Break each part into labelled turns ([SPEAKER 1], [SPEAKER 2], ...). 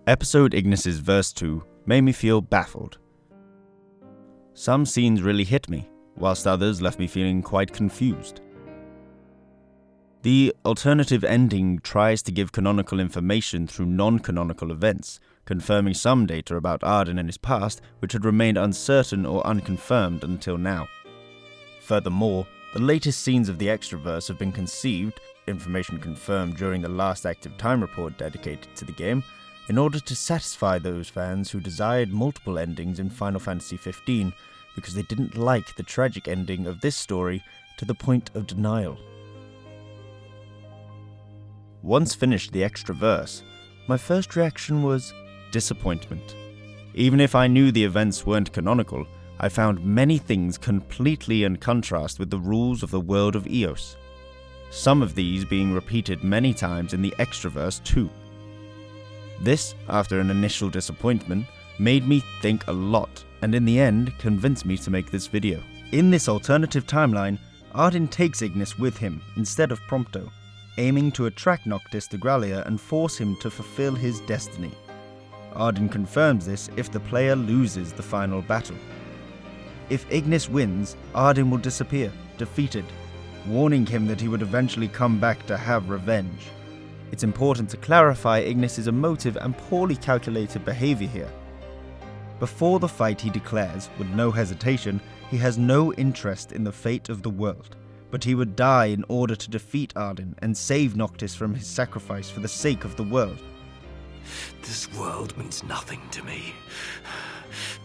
[SPEAKER 1] Episode Ignis' verse 2 made me feel baffled. Some scenes really hit me, whilst others left me feeling quite confused. The alternative ending tries to give canonical information through non-canonical events, confirming some data about Arden and his past which had remained uncertain or unconfirmed until now. Furthermore, the latest scenes of the Extraverse have been conceived, information confirmed during the last active time report dedicated to the game, in order to satisfy those fans who desired multiple endings in Final Fantasy XV because they didn't like the tragic ending of this story to the point of denial. Once finished the Extraverse, my first reaction was disappointment. Even if I knew the events weren't canonical, I found many things completely in contrast with the rules of the world of Eos. Some of these being repeated many times in the Extraverse too. This, after an initial disappointment, made me think a lot, and in the end convinced me to make this video. In this alternative timeline, Arden takes Ignis with him instead of Prompto, aiming to attract Noctis to Gralia and force him to fulfill his destiny. Arden confirms this if the player loses the final battle. If Ignis wins, Arden will disappear, defeated, warning him that he would eventually come back to have revenge. It's important to clarify Ignis' emotive and poorly calculated behavior here. Before the fight he declares, with no hesitation, he has no interest in the fate of the world, but he would die in order to defeat Arden and save Noctis from his sacrifice for the sake of the world.
[SPEAKER 2] This world means nothing to me.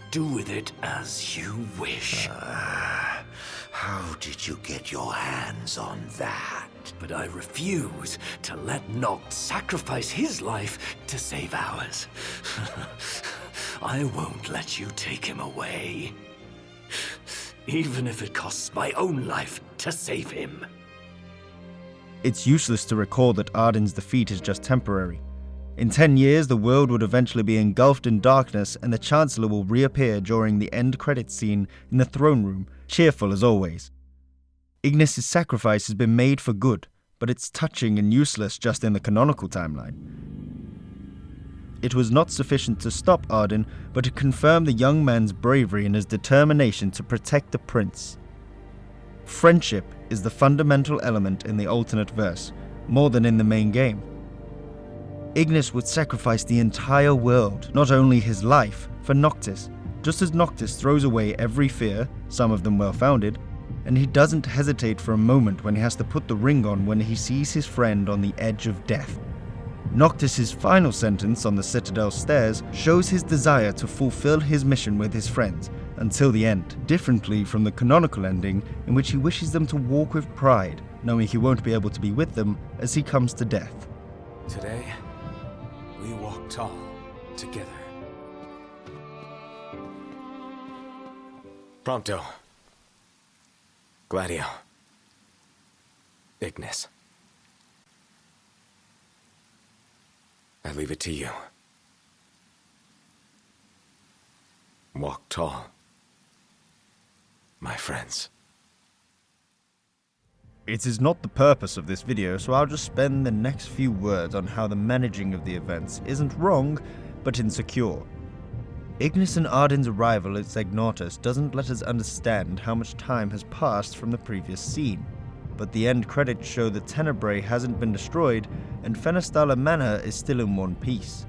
[SPEAKER 2] Do with it as you wish.
[SPEAKER 3] How did you get your hands on that?
[SPEAKER 2] But I refuse to let Noct sacrifice his life to save ours. I won't let you take him away. Even if it costs my own life to save him.
[SPEAKER 1] It's useless to recall that Arden's defeat is just temporary. In 10 years, the world would eventually be engulfed in darkness and the Chancellor will reappear during the end credits scene in the throne room, cheerful as always. Ignis' sacrifice has been made for good, but it's touching and useless just in the canonical timeline. It was not sufficient to stop Arden, but to confirm the young man's bravery and his determination to protect the prince. Friendship is the fundamental element in the alternate verse, more than in the main game. Ignis would sacrifice the entire world, not only his life, for Noctis, just as Noctis throws away every fear, some of them well-founded, and he doesn't hesitate for a moment when he has to put the ring on when he sees his friend on the edge of death. Noctis' final sentence on the Citadel stairs shows his desire to fulfill his mission with his friends until the end, differently from the canonical ending in which he wishes them to walk with pride, knowing he won't be able to be with them as he comes to death.
[SPEAKER 4] Today, we walk tall together. Prompto. Gladio. Ignis. I leave it to you. Walk tall, my friends.
[SPEAKER 1] It is not the purpose of this video, so I'll just spend the next few words on how the managing of the events isn't wrong, but insecure. Ignis and Arden's arrival at Zegnatus doesn't let us understand how much time has passed from the previous scene, but the end credits show that Tenebrae hasn't been destroyed and Fenestala Manor is still in one piece.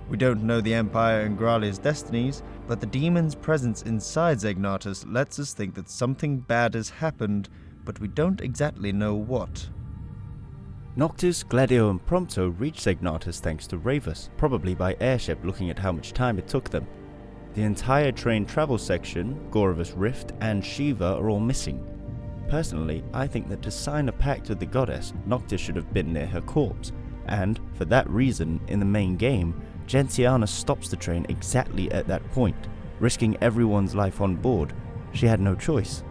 [SPEAKER 1] We don't know the Empire and Gralia's destinies, but the demon's presence inside Zegnatus lets us think that something bad has happened, but we don't exactly know what. Noctis, Gladio and Prompto reached Zegnatus thanks to Ravus, probably by airship looking at how much time it took them. The entire train travel section, Gorovus Rift and Shiva are all missing. Personally, I think that to sign a pact with the goddess, Noctis should have been near her corpse, and, for that reason, in the main game, Gentiana stops the train exactly at that point, risking everyone's life on board. She had no choice.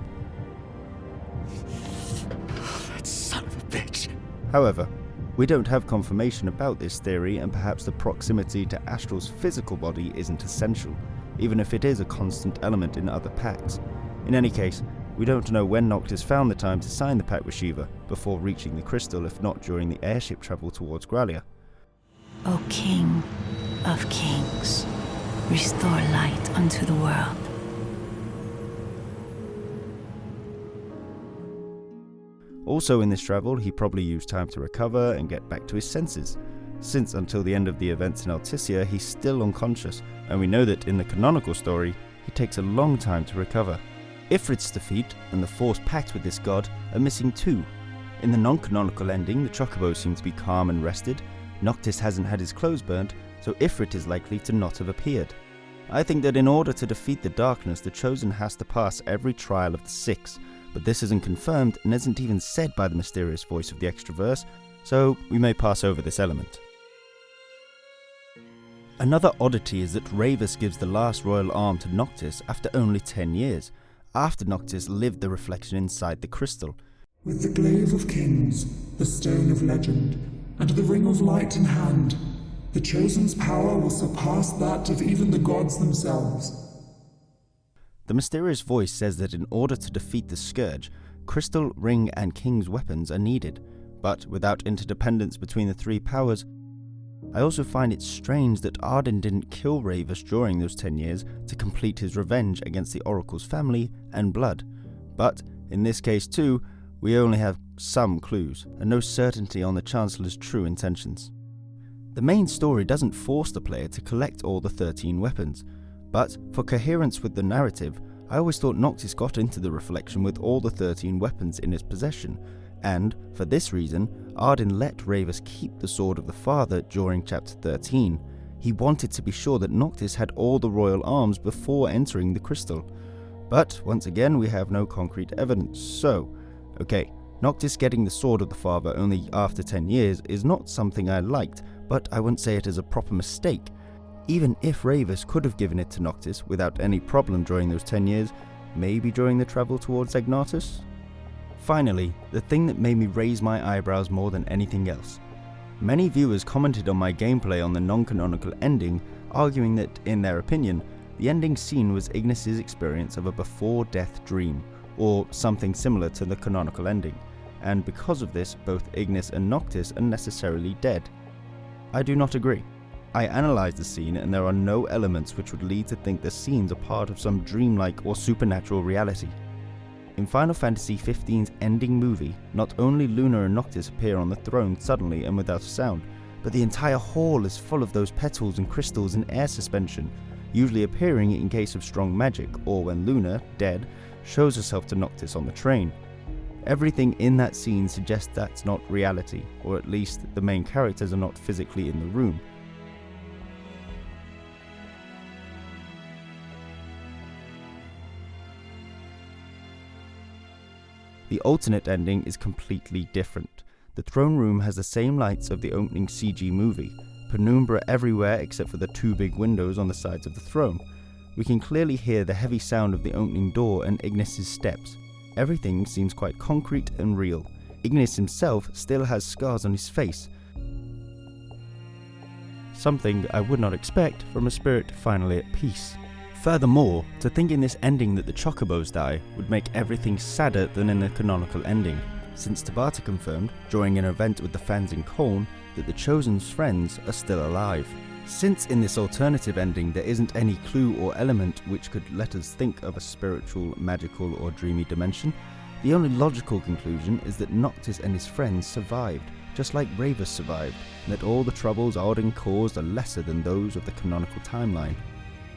[SPEAKER 2] That son of a bitch.
[SPEAKER 1] However, we don't have confirmation about this theory, and perhaps the proximity to Astral's physical body isn't essential, even if it is a constant element in other pacts. In any case, we don't know when Noctis found the time to sign the pact with Shiva before reaching the crystal, if not during the airship travel towards Gralia.
[SPEAKER 5] O King, of kings, restore light unto the world.
[SPEAKER 1] Also in this travel, he probably used time to recover and get back to his senses, since until the end of the events in Alticia he's still unconscious, and we know that in the canonical story, he takes a long time to recover. Ifrit's defeat and the force pact with this god are missing too. In the non-canonical ending, the Chocobos seem to be calm and rested, Noctis hasn't had his clothes burnt, so Ifrit is likely to not have appeared. I think that in order to defeat the darkness, the Chosen has to pass every trial of the six, but this isn't confirmed and isn't even said by the mysterious voice of the extraverse, so we may pass over this element. Another oddity is that Ravus gives the last royal arm to Noctis after only 10 years, after Noctis lived the reflection inside the crystal.
[SPEAKER 6] With the glaive of kings, the stone of legend, and the ring of light in hand, the Chosen's power will surpass that of even the gods themselves.
[SPEAKER 1] The mysterious voice says that in order to defeat the Scourge, Crystal, Ring and King's weapons are needed, but without interdependence between the three powers. I also find it strange that Arden didn't kill Ravus during those 10 years to complete his revenge against the Oracle's family and blood, but in this case too, we only have some clues and no certainty on the Chancellor's true intentions. The main story doesn't force the player to collect all the 13 weapons, but for coherence with the narrative, I always thought Noctis got into the reflection with all the 13 weapons in his possession, and for this reason, Arden let Ravus keep the Sword of the Father during chapter 13. He wanted to be sure that Noctis had all the royal arms before entering the crystal. But once again, we have no concrete evidence, so, okay, Noctis getting the Sword of the Father only after 10 years is not something I liked, but I wouldn't say it is a proper mistake. Even if Ravus could have given it to Noctis without any problem during those 10 years, maybe during the travel towards Egnatus? Finally, the thing that made me raise my eyebrows more than anything else. Many viewers commented on my gameplay on the non-canonical ending, arguing that, in their opinion, the ending scene was Ignis' experience of a before-death dream, or something similar to the canonical ending, and because of this, both Ignis and Noctis are necessarily dead. I do not agree. I analysed the scene and there are no elements which would lead to think the scenes are part of some dreamlike or supernatural reality. In Final Fantasy XV's ending movie, not only Luna and Noctis appear on the throne suddenly and without a sound, but the entire hall is full of those petals and crystals in air suspension, usually appearing in case of strong magic or when Luna, dead, shows herself to Noctis on the train. Everything in that scene suggests that's not reality, or at least the main characters are not physically in the room. The alternate ending is completely different. The throne room has the same lights of the opening CG movie, penumbra everywhere except for the two big windows on the sides of the throne. We can clearly hear the heavy sound of the opening door and Ignis' steps. Everything seems quite concrete and real. Ignis himself still has scars on his face. Something I would not expect from a spirit finally at peace. Furthermore, to think in this ending that the Chocobos die would make everything sadder than in the canonical ending, since Tabata confirmed, during an event with the fans in Colne, that the Chosen's friends are still alive. Since in this alternative ending there isn't any clue or element which could let us think of a spiritual, magical or dreamy dimension, the only logical conclusion is that Noctis and his friends survived, just like Ravus survived, and that all the troubles Arden caused are lesser than those of the canonical timeline.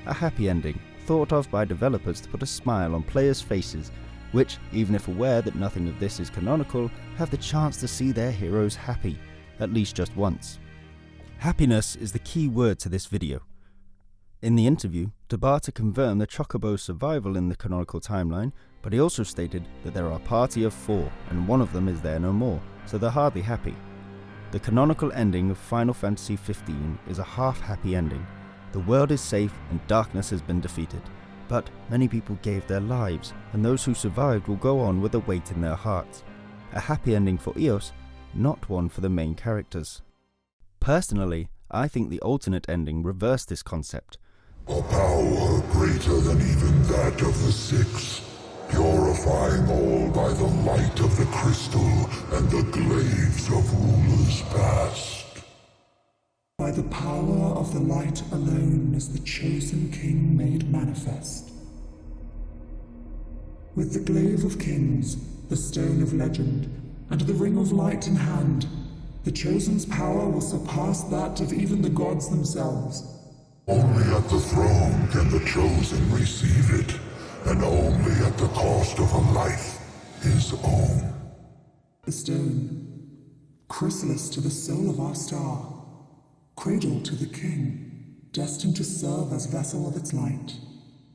[SPEAKER 1] A happy ending, thought of by developers to put a smile on players' faces, which, even if aware that nothing of this is canonical, have the chance to see their heroes happy, at least just once. Happiness is the key word to this video. In the interview, Tabata confirmed the Chocobo's survival in the canonical timeline, but he also stated that there are a party of 4, and one of them is there no more, so they're hardly happy. The canonical ending of Final Fantasy XV is a half-happy ending. The world is safe and darkness has been defeated, but many people gave their lives, and those who survived will go on with a weight in their hearts. A happy ending for Eos, not one for the main characters. Personally, I think the alternate ending reversed this concept.
[SPEAKER 3] A power greater than even that of the Six, purifying all by the light of the crystal and the glaives of rulers past.
[SPEAKER 6] By the power of the light alone is the chosen king made manifest. With the glaive of kings, the stone of legend, and the ring of light in hand, the chosen's power will surpass that of even the gods themselves.
[SPEAKER 3] Only at the throne can the chosen receive it, and only at the cost of a life, his own.
[SPEAKER 6] The stone, chrysalis to the soul of our star, cradle to the king, destined to serve as vessel of its light.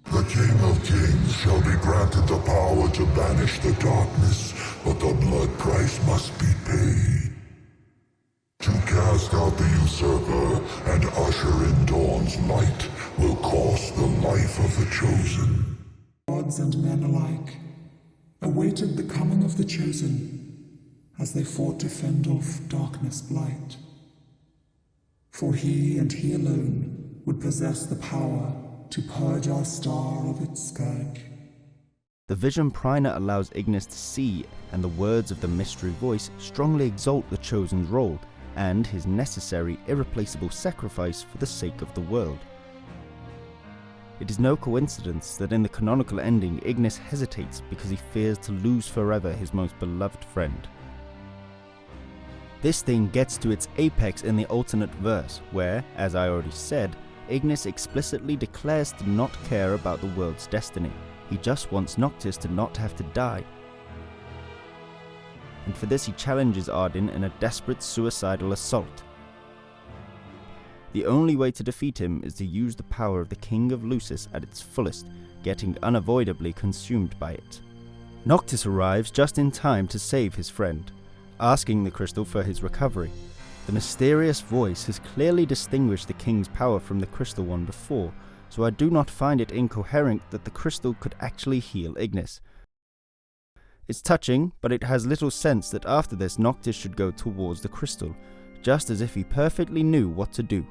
[SPEAKER 3] The King of Kings shall be granted the power to banish the darkness, but the blood price must be paid. To cast out the usurper and usher in dawn's light will cost the life of the chosen.
[SPEAKER 6] Gods and men alike awaited the coming of the chosen as they fought to fend off darkness blight. For he and he alone would possess the power to purge our star of its scourge.
[SPEAKER 1] The vision Prina allows Ignis to see, and the words of the mystery voice strongly exalt the chosen's role and his necessary, irreplaceable sacrifice for the sake of the world. It is no coincidence that in the canonical ending Ignis hesitates because he fears to lose forever his most beloved friend. This thing gets to its apex in the alternate verse, where, as I already said, Ignis explicitly declares to not care about the world's destiny. He just wants Noctis to not have to die. And for this he challenges Arden in a desperate suicidal assault. The only way to defeat him is to use the power of the King of Lucis at its fullest, getting unavoidably consumed by it. Noctis arrives just in time to save his friend, asking the crystal for his recovery. The mysterious voice has clearly distinguished the king's power from the crystal one before, so I do not find it incoherent that the crystal could actually heal Ignis. It's touching, but it has little sense that after this Noctis should go towards the crystal, just as if he perfectly knew what to do.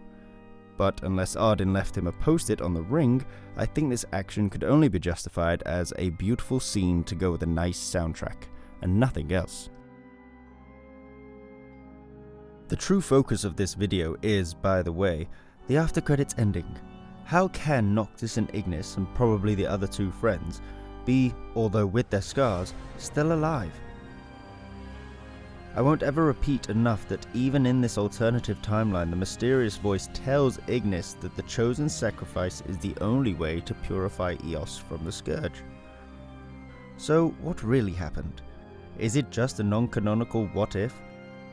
[SPEAKER 1] But unless Arden left him a post-it on the ring, I think this action could only be justified as a beautiful scene to go with a nice soundtrack, and nothing else. The true focus of this video is, by the way, the after credits ending. How can Noctis and Ignis, and probably the other two friends, be, although with their scars, still alive? I won't ever repeat enough that even in this alternative timeline, the mysterious voice tells Ignis that the chosen sacrifice is the only way to purify Eos from the scourge. So what really happened? Is it just a non-canonical what if?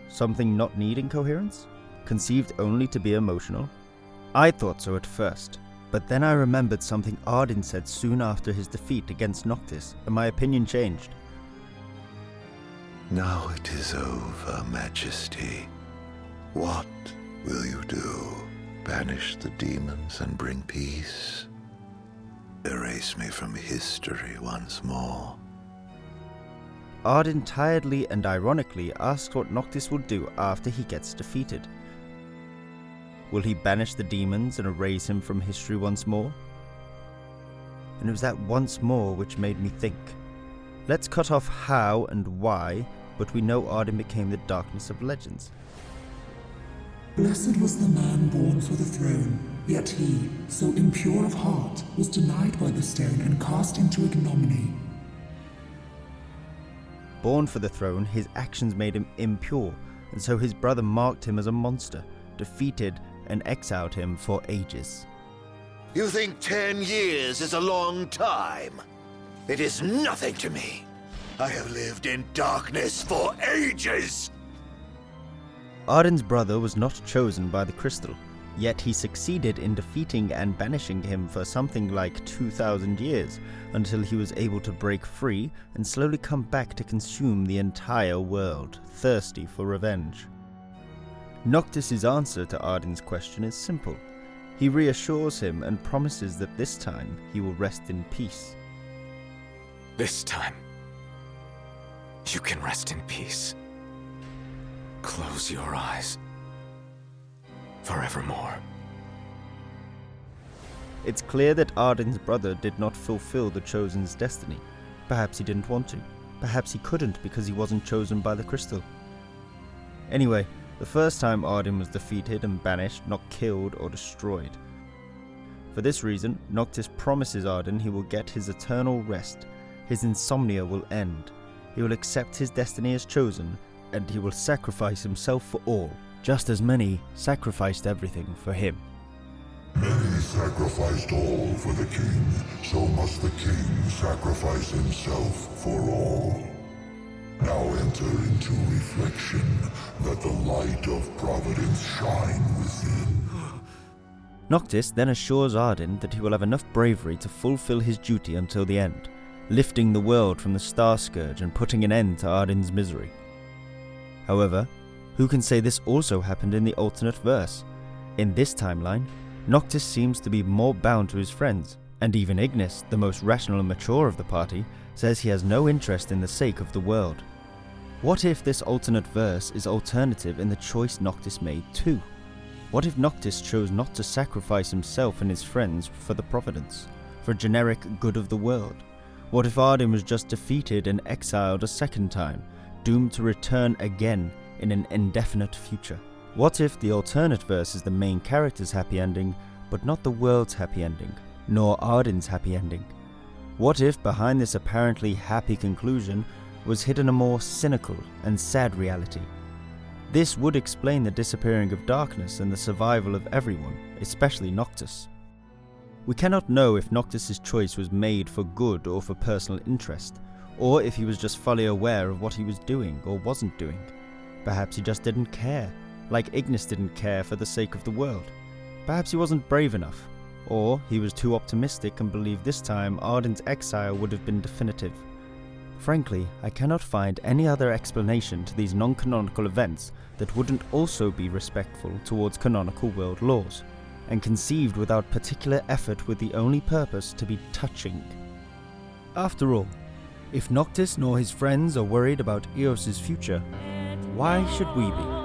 [SPEAKER 1] Something not needing coherence? Conceived only to be emotional? I thought so at first, but then I remembered something Arden said soon after his defeat against Noctis, and my opinion changed.
[SPEAKER 3] Now it is over, Majesty. What will you do? Banish the demons and bring peace? Erase me from history once more?
[SPEAKER 1] Arden tiredly and ironically asks what Noctis will do after he gets defeated. Will he banish the demons and erase him from history once more? And it was that once more which made me think. Let's cut off how and why, but we know Arden became the darkness of legends.
[SPEAKER 6] Blessed was the man born for the throne, yet he, so impure of heart, was denied by the stone and cast into ignominy.
[SPEAKER 1] Born for the throne, his actions made him impure, and so his brother marked him as a monster, defeated and exiled him for ages.
[SPEAKER 7] You think 10 years is a long time? It is nothing to me. I have lived in darkness for ages!
[SPEAKER 1] Arden's brother was not chosen by the crystal, yet he succeeded in defeating and banishing him for something like 2,000 years, until he was able to break free and slowly come back to consume the entire world, thirsty for revenge. Noctis' answer to Arden's question is simple. He reassures him and promises that this time he will rest in peace.
[SPEAKER 4] This time, you can rest in peace. Close your eyes. Forevermore.
[SPEAKER 1] It's clear that Arden's brother did not fulfill the Chosen's destiny. Perhaps he didn't want to. Perhaps he couldn't because he wasn't chosen by the crystal. Anyway, the first time Arden was defeated and banished, not killed or destroyed. For this reason, Noctis promises Arden he will get his eternal rest, his insomnia will end, he will accept his destiny as chosen, and he will sacrifice himself for all, just as many sacrificed everything for him.
[SPEAKER 3] Many sacrificed all for the king, so must the king sacrifice himself for all. Now enter into reflection, let the light of providence shine within.
[SPEAKER 1] Noctis then assures Arden that he will have enough bravery to fulfill his duty until the end, lifting the world from the Star Scourge and putting an end to Arden's misery. However, who can say this also happened in the alternate verse? In this timeline, Noctis seems to be more bound to his friends, and even Ignis, the most rational and mature of the party, says he has no interest in the sake of the world. What if this alternate verse is alternative in the choice Noctis made too? What if Noctis chose not to sacrifice himself and his friends for the Providence, for generic good of the world? What if Arden was just defeated and exiled a second time, doomed to return again in an indefinite future? What if the alternate verse is the main character's happy ending, but not the world's happy ending, nor Arden's happy ending? What if behind this apparently happy conclusion was hidden a more cynical and sad reality? This would explain the disappearing of darkness and the survival of everyone, especially Noctis. We cannot know if Noctis' choice was made for good or for personal interest, or if he was just fully aware of what he was doing or wasn't doing. Perhaps he just didn't care, like Ignis didn't care for the sake of the world. Perhaps he wasn't brave enough, or he was too optimistic and believed this time Arden's exile would have been definitive. Frankly, I cannot find any other explanation to these non-canonical events that wouldn't also be respectful towards canonical world laws, and conceived without particular effort with the only purpose to be touching. After all, if Noctis nor his friends are worried about Eos's future, why should we be?